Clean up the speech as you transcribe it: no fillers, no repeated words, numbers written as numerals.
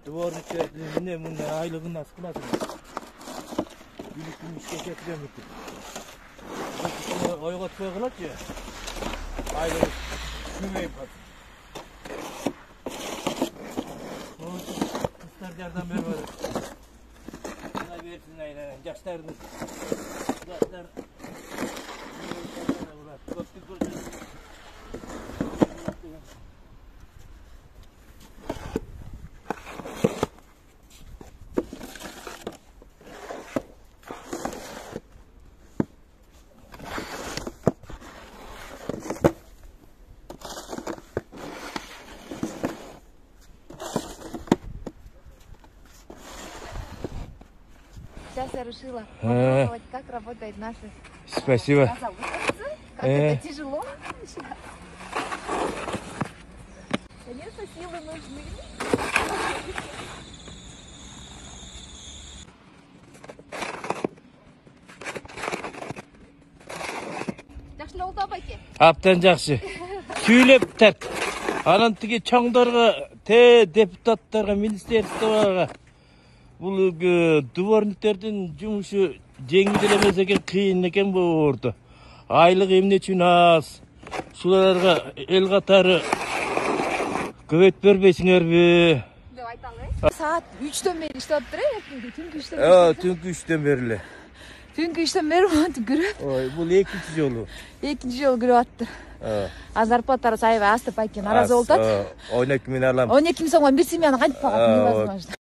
Dvornik'e bundan aylığını nasıl kılasın? Birlikte işe getiriyorum. Oyga tüye kılat ya. Aylığı şunu yapar. Kızlar yerden beri böyle. Buna versin aynen. Yaşlarınız. Yaşlar. Сейчас я решила попробовать, как работает наши. Спасибо. Как это тяжело. Конечно, силы нужны. Жақсы олды абайке. Апtan жақсы. Küylep tert. Анан тиги чоңдорго, депутаттарга, министрликтарга бул дворниктердин жумушу жеңил эмес экен, кыйын экен болду. Айлык эмне үчүн аз? Шуларга эл катары көбөйт бербейсиңерби? Деп айталы. Saat 3'ten beri işte attırı ya. Tüm güçten. Түнкү 3'төн beri. Tüm güçten beri oldu görüp. Ой, бул экинчи жолу. Экинчи жол көрүп аттыр. А зарплатары сайбай асты пайкен. Аразы болтат. 12 миң алам. 12 миң сомго бир семьяны кантип багат невозможно.